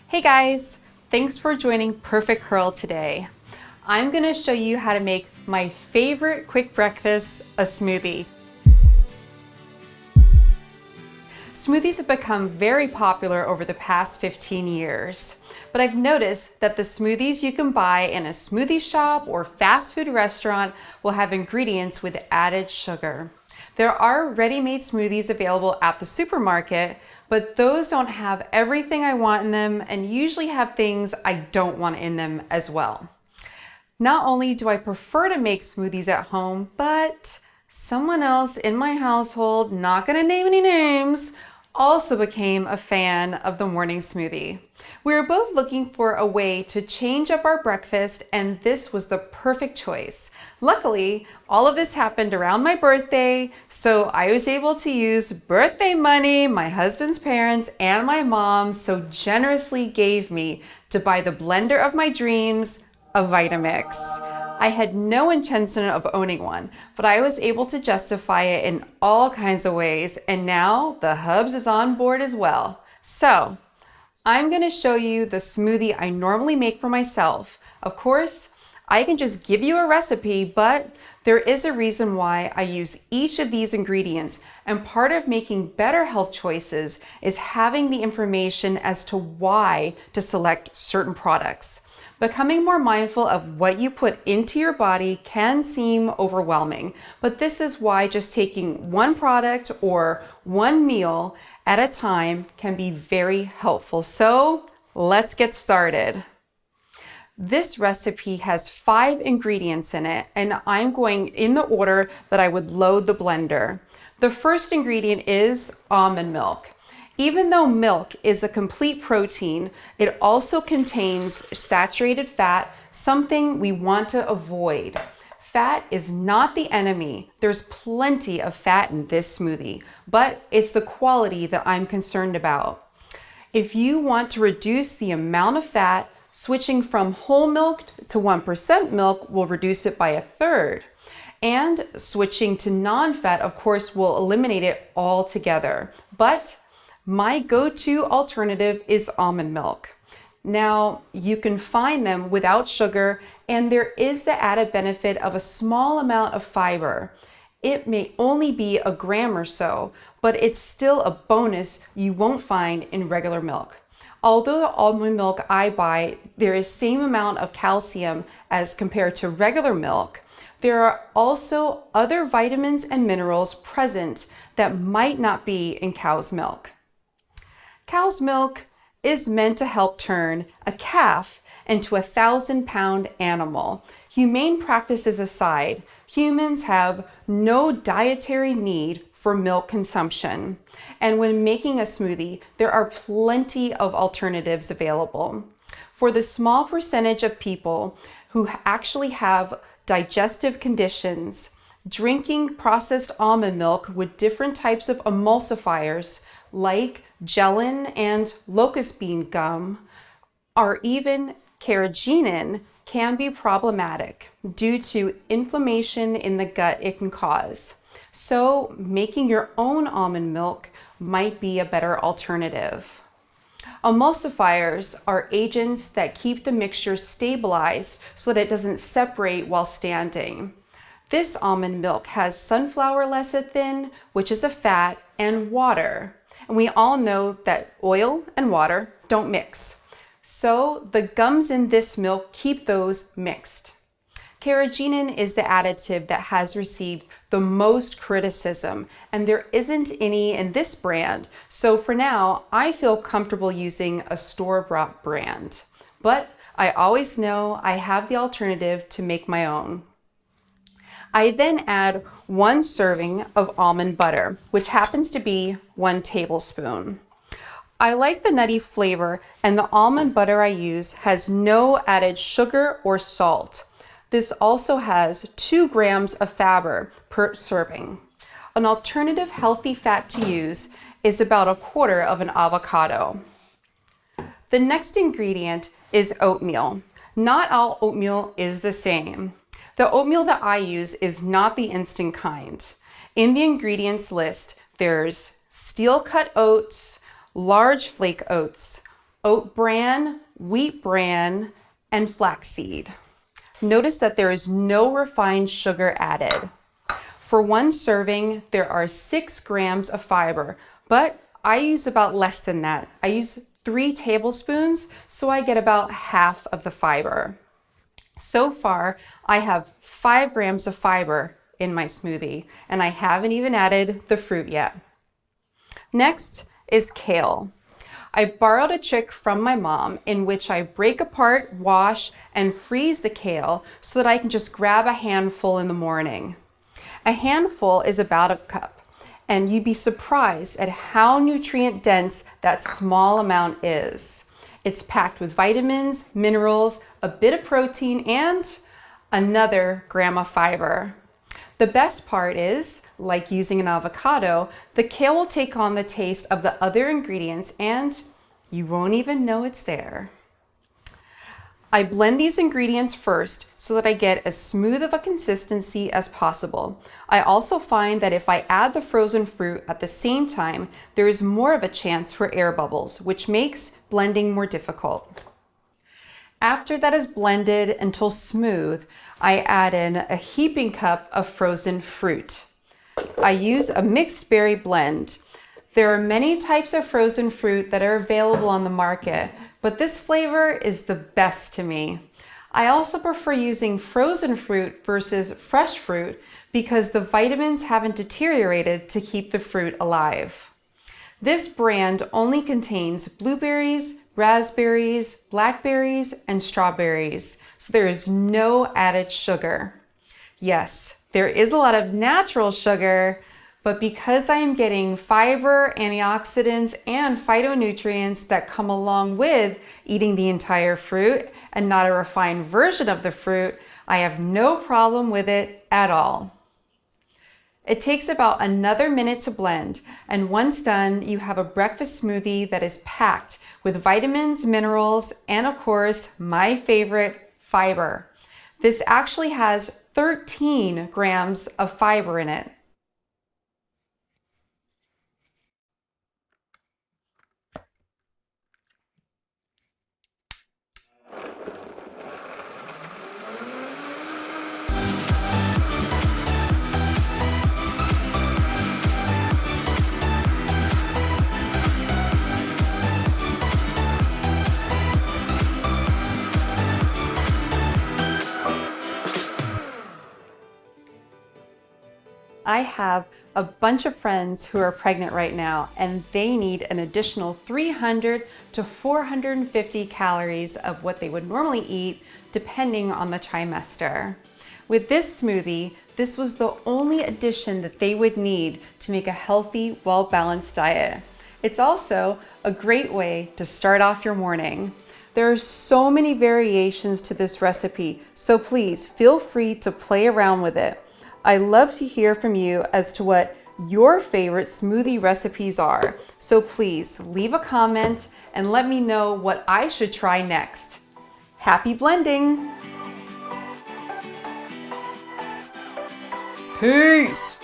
Hey guys, thanks for joining Perfect Curl today. I'm gonna show you how to make my favorite quick breakfast, a smoothie. Smoothies have become very popular over the past 15 years, but I've noticed that the smoothies you can buy in a smoothie shop or fast food restaurant will have ingredients with added sugar. There are ready-made smoothies available at the supermarket, but those don't have everything I want in them and usually have things I don't want in them as well. Not only do I prefer to make smoothies at home, but someone else in my household, not gonna name any names, also became a fan of the morning smoothie. We were both looking for a way to change up our breakfast, and this was the perfect choice. Luckily, all of this happened around my birthday, so I was able to use birthday money my husband's parents and my mom so generously gave me to buy the blender of my dreams, a Vitamix. I had no intention of owning one, but I was able to justify it in all kinds of ways, and now the Hubs is on board as well. So, I'm gonna show you the smoothie I normally make for myself. Of course, I can just give you a recipe, but there is a reason why I use each of these ingredients, and part of making better health choices is having the information as to why to select certain products. Becoming more mindful of what you put into your body can seem overwhelming, but this is why just taking one product or one meal at a time can be very helpful. So let's get started. This recipe has 5 ingredients in it, and I'm going in the order that I would load the blender. The first ingredient is almond milk. Even though milk is a complete protein, it also contains saturated fat, something we want to avoid. Fat is not the enemy. There's plenty of fat in this smoothie, but it's the quality that I'm concerned about. If you want to reduce the amount of fat, switching from whole milk to 1% milk will reduce it by 1/3. And switching to non-fat, of course, will eliminate it altogether. But my go-to alternative is almond milk. Now, you can find them without sugar, and there is the added benefit of a small amount of fiber. It may only be a gram or so, but it's still a bonus you won't find in regular milk. Although the almond milk I buy, there is same amount of calcium as compared to regular milk, there are also other vitamins and minerals present that might not be in cow's milk. Cow's milk is meant to help turn a calf into a 1,000-pound animal. Humane practices aside, humans have no dietary need for milk consumption. And when making a smoothie, there are plenty of alternatives available. For the small percentage of people who actually have digestive conditions, drinking processed almond milk with different types of emulsifiers like gelin and locust bean gum, or even carrageenan, can be problematic due to inflammation in the gut it can cause. So making your own almond milk might be a better alternative. Emulsifiers are agents that keep the mixture stabilized so that it doesn't separate while standing. This almond milk has sunflower lecithin, which is a fat, and water. And we all know that oil and water don't mix. So the gums in this milk keep those mixed. Carrageenan is the additive that has received the most criticism, and there isn't any in this brand. So for now, I feel comfortable using a store-bought brand. But I always know I have the alternative to make my own. I then add 1 serving of almond butter, which happens to be 1 tablespoon. I like the nutty flavor, and the almond butter I use has no added sugar or salt. This also has 2 grams of fiber per serving. An alternative healthy fat to use is about 1/4 of an avocado. The next ingredient is oatmeal. Not all oatmeal is the same. The oatmeal that I use is not the instant kind. In the ingredients list, there's steel cut oats, large flake oats, oat bran, wheat bran, and flaxseed. Notice that there is no refined sugar added. For one serving, there are 6 grams of fiber, but I use about less than that. I use 3 tablespoons, so I get about half of the fiber. So far, I have 5 grams of fiber in my smoothie, and I haven't even added the fruit yet. Next is kale. I borrowed a trick from my mom in which I break apart, wash, and freeze the kale so that I can just grab a handful in the morning. A handful is about a cup, and you'd be surprised at how nutrient dense that small amount is. It's packed with vitamins, minerals, a bit of protein, and another gram of fiber. The best part is, like using an avocado, the kale will take on the taste of the other ingredients and you won't even know it's there. I blend these ingredients first so that I get as smooth of a consistency as possible. I also find that if I add the frozen fruit at the same time, there is more of a chance for air bubbles, which makes blending more difficult. After that is blended until smooth, I add in a heaping cup of frozen fruit. I use a mixed berry blend. There are many types of frozen fruit that are available on the market, but this flavor is the best to me. I also prefer using frozen fruit versus fresh fruit because the vitamins haven't deteriorated to keep the fruit alive. This brand only contains blueberries, raspberries, blackberries, and strawberries, so there is no added sugar. Yes, there is a lot of natural sugar, but because I am getting fiber, antioxidants, and phytonutrients that come along with eating the entire fruit and not a refined version of the fruit, I have no problem with it at all. It takes about another minute to blend, and once done, you have a breakfast smoothie that is packed with vitamins, minerals, and of course, my favorite, fiber. This actually has 13 grams of fiber in it. I have a bunch of friends who are pregnant right now, and they need an additional 300 to 450 calories of what they would normally eat depending on the trimester. With this smoothie, this was the only addition that they would need to make a healthy, well-balanced diet. It's also a great way to start off your morning. There are so many variations to this recipe, so please feel free to play around with it. I love to hear from you as to what your favorite smoothie recipes are. So please leave a comment and let me know what I should try next. Happy blending! Peace!